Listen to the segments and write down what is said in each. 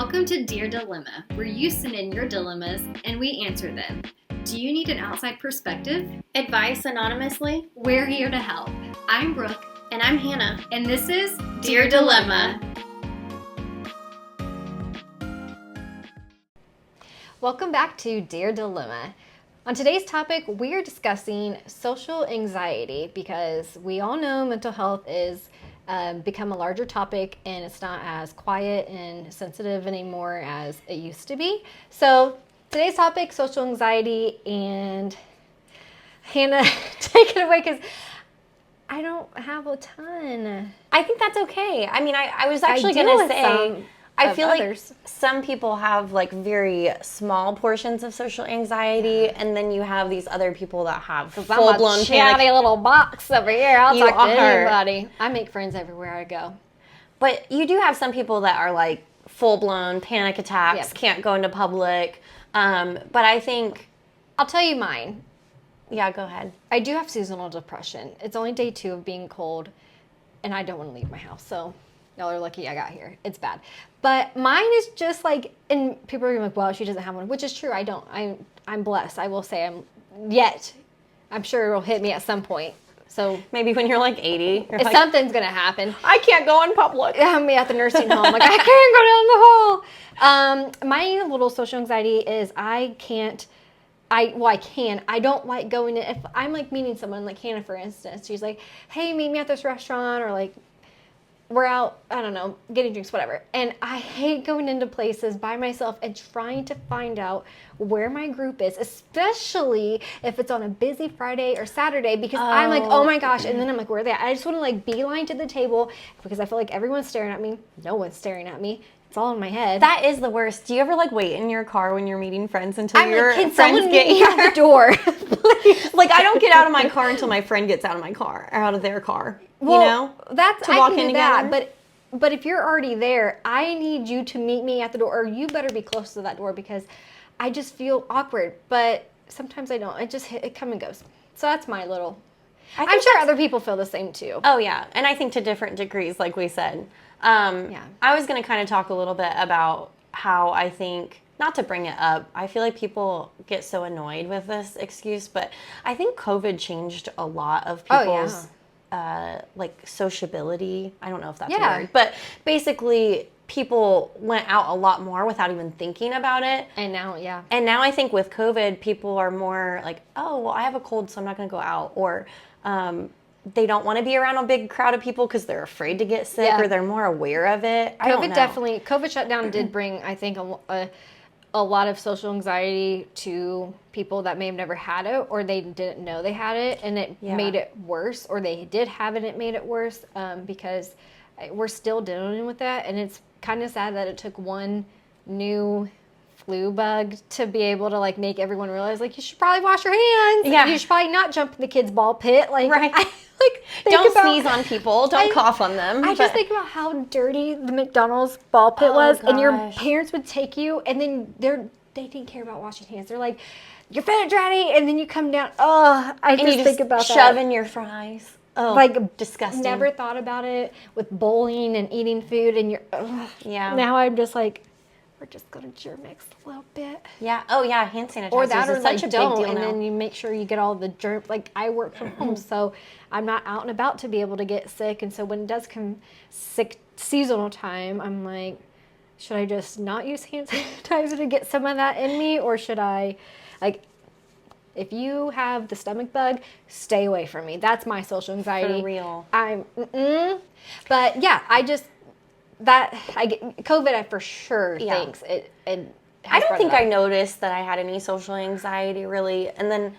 Welcome to Dear Dilemma, where you send in your dilemmas and we answer them. Do you need an outside perspective? Advice anonymously? We're here to help. I'm Brooke. And I'm Hannah. And this is Dear Dilemma. Welcome back to Dear Dilemma. On today's topic, we are discussing social anxiety because we all know mental health is become a larger topic and it's not as quiet and sensitive anymore as it used to be. So today's topic, social anxiety, and Hannah, take it away because I don't have a ton. I think that's okay. I mean, I was actually going to say, I feel like some people have like very small portions of social anxiety, and then you have these other people that have full-blown chatty little box over here. I'll You talk to are. anybody. I make friends everywhere I go. But you do have some people that are like full-blown panic attacks, Yep. can't go into public. But I think, I'll tell you mine. yeah, go ahead. I do have seasonal depression. It's only day 2 of being cold, and I don't want to leave my house. So y'all are lucky I got here. It's bad. But mine is just like, and people are like, well, she doesn't have one, which is true. I don't. I'm blessed. I will say I'm sure it'll hit me at some point. So Maybe when you're like 80. You're like, something's going to happen. I can't go in public. I'm at the nursing home. Like, I can't go down the hall. My little social anxiety is I can. I don't like going in. If I'm like meeting someone, like Hannah, for instance, she's like, hey, meet me at this restaurant, or like, we're out, I don't know, getting drinks, whatever. And I hate going into places by myself and trying to find out where my group is, especially if it's on a busy Friday or Saturday, because I'm like, oh my gosh. And then I'm like, where are they at? I just want to like beeline to the table because I feel like everyone's staring at me. No one's staring at me. It's all in my head. That is the worst. Do you ever like wait in your car when you're meeting friends until I'm your like, can friends someone get meet me at the door? Like, I don't get out of my car until my friend gets out of my car or out of their car. Well, you know, that's to I walk can in do that, together. but if you're already there, I need you to meet me at the door, or you better be close to that door because I just feel awkward. But sometimes I don't. It come and goes. So that's my little. I'm sure other people feel the same too. Oh yeah, and I think to different degrees, like we said. Yeah. I was going to kind of talk a little bit about how I think, not to bring it up, I feel like people get so annoyed with this excuse, but I think COVID changed a lot of people's like sociability. I don't know if that's a word, but basically people went out a lot more without even thinking about it. And now, And now I think with COVID, people are more like, oh, well, I have a cold, so I'm not going to go out. Or they don't want to be around a big crowd of people because they're afraid to get sick, or they're more aware of it. I don't know. COVID shutdown did bring, I think, a lot of social anxiety to people that may have never had it, or they didn't know they had it, and it made it worse, or they did have it and it made it worse, because we're still dealing with that, and it's kind of sad that it took one new flu bug to be able to like make everyone realize like you should probably wash your hands. Yeah. You should probably not jump in the kids' ball pit. Like, right. Don't sneeze on people. Don't cough on them. I just think about how dirty the McDonald's ball pit was, and your gosh. parents would take you, and then they didn't care about washing hands. They're like, "You're fat, Daddy," and then you come down. Oh, I just think about shove that. in your fries. Oh, like disgusting. Never thought about it with bowling and eating food, and you're. Yeah. Now I'm just like, we're just gonna germ-mix a little bit. Yeah. Oh, yeah. Hand sanitizer. Or that, or such like a big don't, deal and now. then you make sure you get all the germ. Like I work from home, so I'm not out and about to be able to get sick. And so when it does come seasonal time, I'm like, should I just not use hand sanitizer to get some of that in me, or should I, like, if you have the stomach bug, stay away from me. That's my social anxiety. For real. But yeah, I get COVID. I for sure thinks it. I don't think I noticed that I had any social anxiety really. And then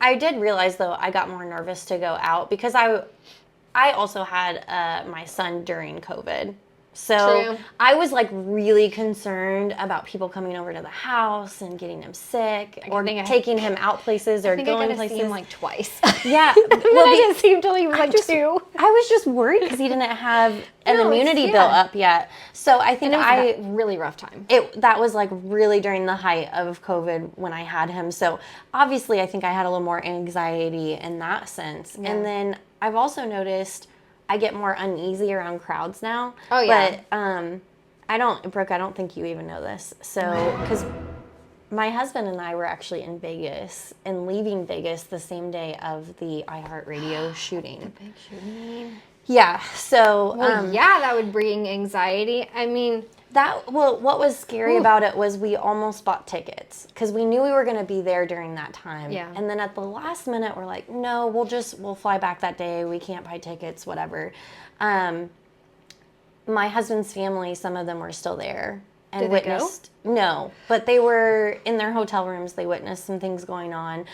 I did realize though I got more nervous to go out because I also had my son during COVID. So True. I was like really concerned about people coming over to the house and getting him sick, or taking him out places, or going places. See him like twice. Yeah. Well, I didn't see him until he was like 2. I was just worried because he didn't have an immunity built up yet. So I think And it was a really rough time. That was like really during the height of COVID when I had him. So obviously I think I had a little more anxiety in that sense. Yeah. And then I've also noticed I get more uneasy around crowds now. Oh, yeah. But Brooke, I don't think you even know this. So, because my husband and I were actually in Vegas and leaving Vegas the same day of the iHeartRadio shooting. The big shooting. Yeah. So, that would bring anxiety. I mean, what was scary about it was we almost bought tickets because we knew we were going to be there during that time. Yeah. And then at the last minute, we're like, no, we'll fly back that day. We can't buy tickets, whatever. My husband's family, some of them were still there and Did witnessed. They go? No, but they were in their hotel rooms. They witnessed some things going on.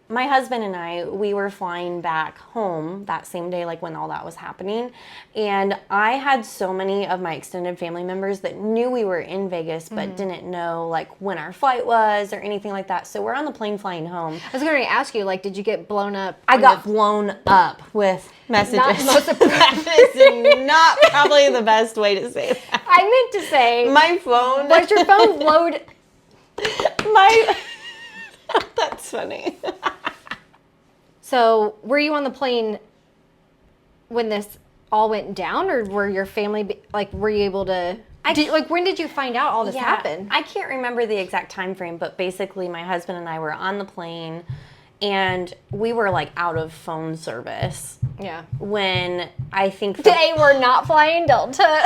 My husband and I, we were flying back home that same day, like when all that was happening. And I had so many of my extended family members that knew we were in Vegas, but didn't know like when our flight was or anything like that. So we're on the plane flying home. I was going to ask you, like, did you get blown up? I got blown up with messages. That is not probably the best way to say that. I meant to say, my phone. Was your phone blowed? That's funny. So, were you on the plane when this all went down, or were your family, were you able to, when did you find out all this happened? I can't remember the exact time frame, but basically my husband and I were on the plane, and we were, like, out of phone service. Yeah. When I think... They were not flying Delta.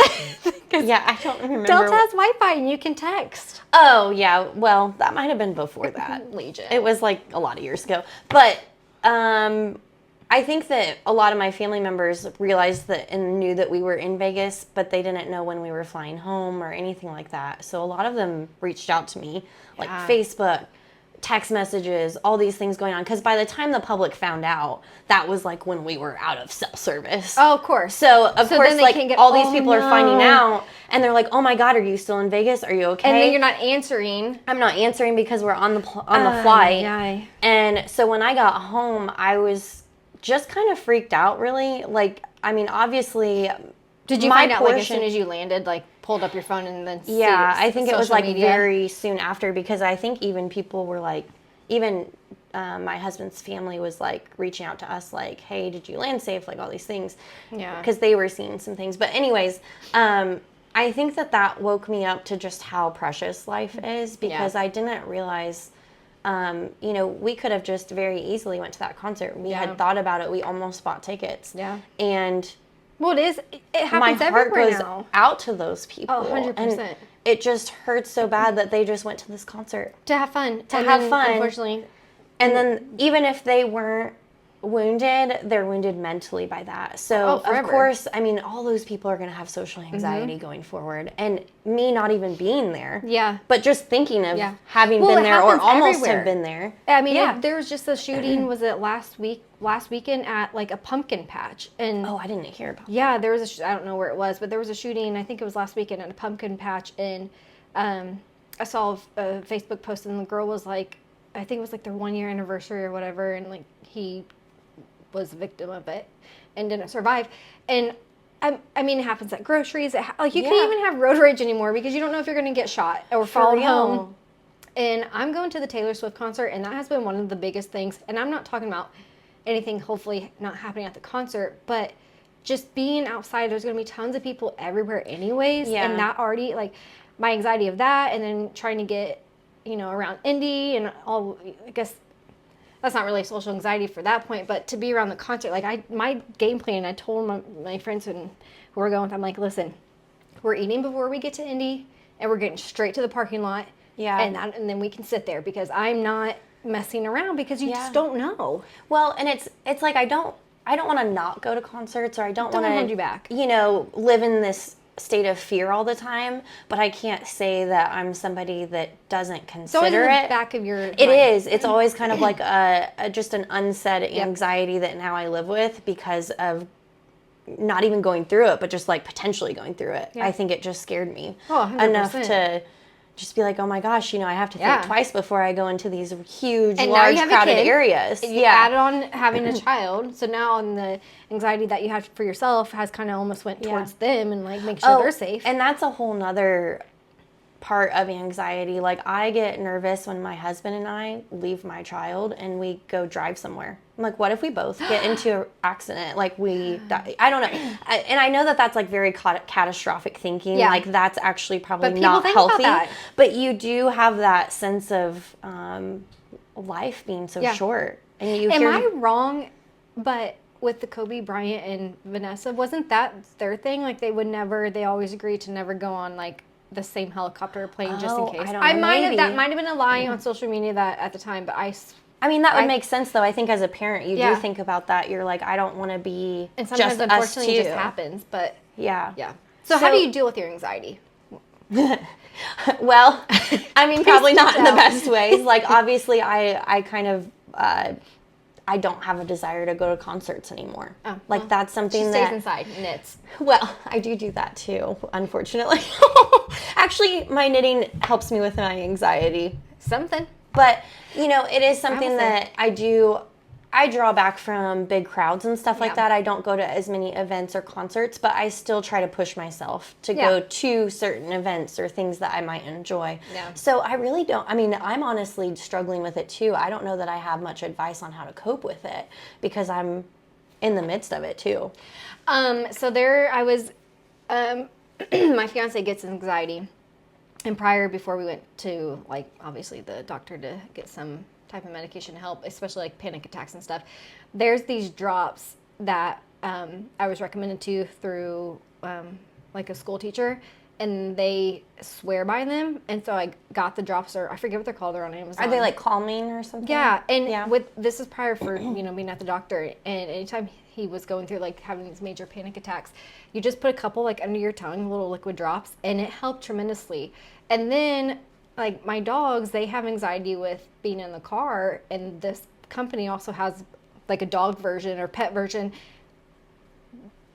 Yeah, I don't remember. Delta has Wi-Fi, and you can text. Oh, yeah. Well, that might have been before that. Legion. It was, like, a lot of years ago. But... I think that a lot of my family members realized that and knew that we were in Vegas, but they didn't know when we were flying home or anything like that. So a lot of them reached out to me, like Facebook, text messages, all these things going on. Because by the time the public found out, that was like when we were out of cell service. Oh, of course. So of course, like all these people are finding out, and they're like, "Oh my God, are you still in Vegas? Are you okay?" And then you're not answering. I'm not answering because we're on the flight. Yeah. And so when I got home, I was just kind of freaked out. Really, like, I mean, obviously. Did you find out like as soon as you landed, like pulled up your phone and then? Yeah, I think it was like media? very soon after, because I think even people were like, my husband's family was like reaching out to us like, hey, did you land safe? Like all these things. Yeah. Because they were seeing some things. But anyways, I think that woke me up to just how precious life is, because I didn't realize, we could have just very easily went to that concert. We had thought about it. We almost bought tickets. Yeah. And... Well, it happens my heart everywhere goes now. out to those people. Oh, 100%. And it just hurts so bad that they just went to this concert. To have fun. Unfortunately. And then even if they weren't wounded, they're wounded mentally by that. So, of course, I mean, all those people are going to have social anxiety going forward. And me not even being there. Yeah. But just thinking of having been there or almost have been there. I mean, there was just a shooting, was it last weekend at like a pumpkin patch. And I didn't hear about that. Yeah, there was I don't know where it was, but there was a shooting, I think it was last weekend at a pumpkin patch. And I saw a Facebook post, and the girl was like, I think it was like their 1 year anniversary or whatever. And like he was a victim of it and didn't survive. And I mean, it happens at groceries. You can't even have road rage anymore because you don't know if you're going to get shot or followed home. And I'm going to the Taylor Swift concert, and that has been one of the biggest things. And I'm not talking about anything hopefully not happening at the concert, but just being outside, there's going to be tons of people everywhere anyways. Yeah. And that already, like, my anxiety of that, and then trying to get, around Indy and all, I guess, that's not really social anxiety for that point, but to be around the concert, like my game plan, I told my friends who were going with, I'm like, listen, we're eating before we get to Indy, and we're getting straight to the parking lot. Yeah. And then we can sit there, because I'm not messing around, because you just don't know. Well, and it's like I don't want to not go to concerts, or I don't want to hold you back. Live in this state of fear all the time, but I can't say that I'm somebody that doesn't consider it. Back of your mind. It is. It's always kind of like just an unsaid anxiety that now I live with because of not even going through it, but just like potentially going through it. Yeah. I think it just scared me enough to just be like, oh my gosh, I have to think twice before I go into these huge, large, crowded areas. You added on having a child, so now the anxiety that you have for yourself has kind of almost went towards them, and like make sure they're safe. And that's a whole nother part of anxiety. Like, I get nervous when my husband and I leave my child and we go drive somewhere. like, what if we both get into an accident? Like, we die? I don't know. And I know that that's, like, very catastrophic thinking. Yeah. Like, that's actually probably But people not think healthy. about that. But you do have that sense of life being so short. And you Am I wrong? But with the Kobe Bryant and Vanessa, wasn't that their thing? Like, they always agreed to never go on, like, the same helicopter or plane just in case. I don't know, That might have been a lie on social media that at the time, but I mean, that would make sense, though. I think as a parent, you do think about that. You're like, I don't want to be and sometimes, just unfortunately, us two. it just happens. But yeah. So how do you deal with your anxiety? Well, I mean, probably not in the best ways. Like, obviously, I kind of, I don't have a desire to go to concerts anymore. Oh, like, that's something she that... stays inside, knits. Well, I do that, too, unfortunately. Actually, my knitting helps me with my anxiety. Something. But, you know, it is something that I draw back from big crowds and stuff like that. I don't go to as many events or concerts, but I still try to push myself to go to certain events or things that I might enjoy. Yeah. So I really don't, I mean, I'm honestly struggling with it too. I don't know that I have much advice on how to cope with it because I'm in the midst of it too. So there I was, my fiance gets anxiety. And before we went to, like, obviously the doctor to get some type of medication to help, especially like panic attacks and stuff, there's these drops that I was recommended to through like a school teacher, and they swear by them. And so I got the drops, or I forget what they're called. They're on Amazon. Are they like calming or something? Yeah. And this is prior for, you know, being at the doctor. And anytime he was going through like having these major panic attacks, you just put a couple like under your tongue, little liquid drops, and it helped tremendously. And then like my dogs, they have anxiety with being in the car, and this company also has like a dog version or pet version.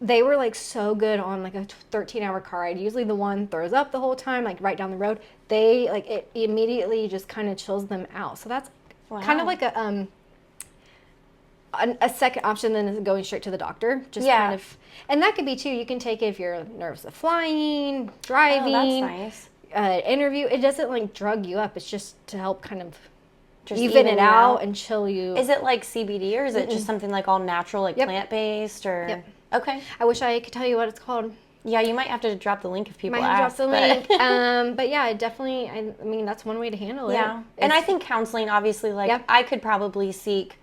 They were like so good on like a 13-hour car ride. Usually the one throws up the whole time, like right down the road. They like it immediately just kind of chills them out. So that's kind of like a second option than going straight to the doctor. Just kind of, and that could be too. You can take it if you're nervous of flying, driving. Oh, that's nice. Interview. It doesn't like drug you up. It's just to help kind of just even it out and chill you. Is it like CBD, or is it just something like all natural, like plant-based, or? Yep. Okay. I wish I could tell you what it's called. Yeah, you might have to drop the link if people ask. Drop the link. But yeah, it definitely, I mean, that's one way to handle it. Yeah. And I think counseling, obviously, like, I could probably seek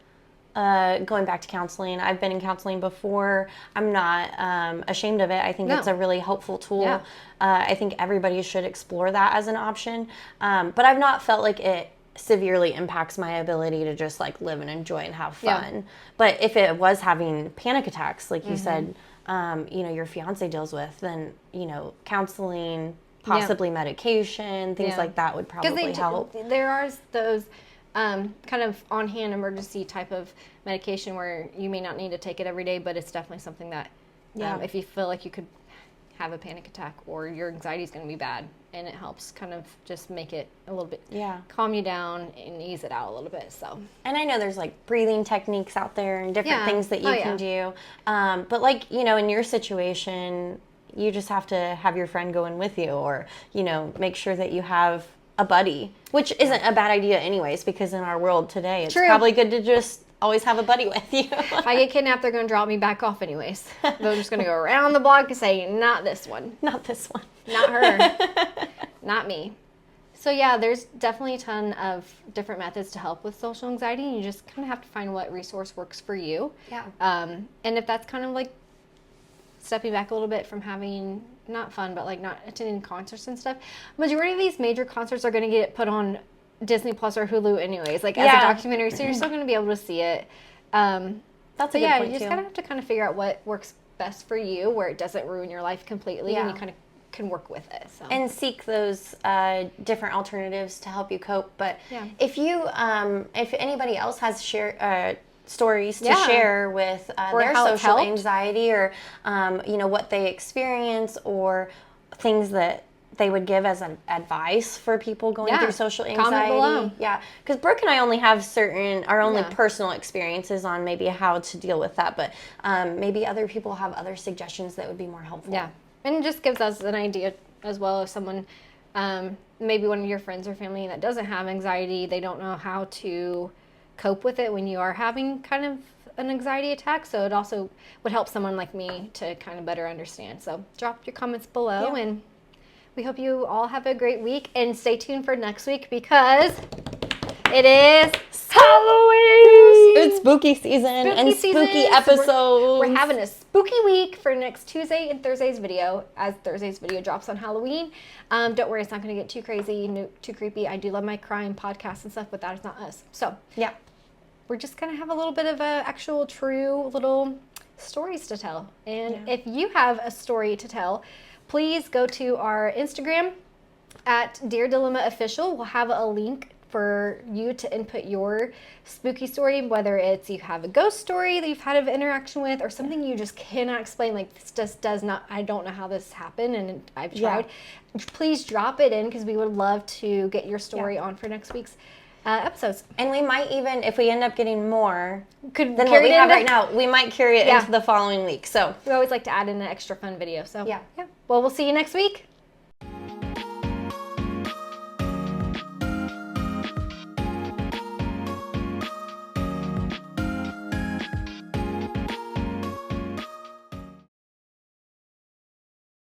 going back to counseling. I've been in counseling before. I'm not ashamed of it. I think it's a really helpful tool. Yeah. I think everybody should explore that as an option. But I've not felt like it severely impacts my ability to just like live and enjoy and have fun. Yeah. But if it was having panic attacks, like you said, you know, your fiance deals with, then, you know, counseling, possibly medication, things like that would probably help. There are those kind of on-hand emergency type of medication where you may not need to take it every day, but it's definitely something that if you feel like you could have a panic attack or your anxiety is going to be bad, and it helps kind of just make it a little bit, calm you down and ease it out a little bit. So, and I know there's like breathing techniques out there and different things that you can do. But like, you know, in your situation, you just have to have your friend going with you, or, you know, make sure that you have a buddy, which isn't a bad idea anyways, because in our world today, it's probably good to just always have a buddy with you. If I get kidnapped, they're going to drop me back off anyways. They're just going to go around the block and say, not this one. Not this one. Not her. Not me. So yeah, there's definitely a ton of different methods to help with social anxiety. You just kind of have to find what resource works for you. Yeah. And if that's kind of like stepping back a little bit from having not fun, but like not attending concerts and stuff, majority of these major concerts are going to get put on Disney Plus or Hulu anyways, like as a documentary, so you're still going to be able to see it. That's a good point you just kind of have to kind of figure out what works best for you, where it doesn't ruin your life completely, and you kind of can work with it. So. And seek those different alternatives to help you cope. But if you, if anybody else has stories to share with their social anxiety, or you know, what they experience, or things that they would give as an advice for people going through social anxiety. Comment below. Yeah, because Brooke and I only have our only personal experiences on maybe how to deal with that, but maybe other people have other suggestions that would be more helpful. Yeah, and it just gives us an idea as well if someone, maybe one of your friends or family that doesn't have anxiety, they don't know how to cope with it when you are having kind of an anxiety attack, so it also would help someone like me to kind of better understand. So drop your comments below, and we hope you all have a great week, and stay tuned for next week because it is Halloween! It's spooky season and spooky episodes. So we're having a spooky week for next Tuesday and Thursday's video, as Thursday's video drops on Halloween. Don't worry, it's not going to get too crazy, too creepy. I do love my crime podcasts and stuff, but that is not us. So yeah, we're just going to have a little bit of a actual true little stories to tell. And if you have a story to tell, please go to our Instagram at Dear Dilemma Official. We'll have a link for you to input your spooky story, whether it's you have a ghost story that you've had an interaction with, or something you just cannot explain, like this just does not, I don't know how this happened and I've tried. Please drop it in, because we would love to get your story on for next week's episodes. And we might even, if we end up getting more than what we have right now, we might carry it into the following week. So we always like to add in an extra fun video. So well, we'll see you next week.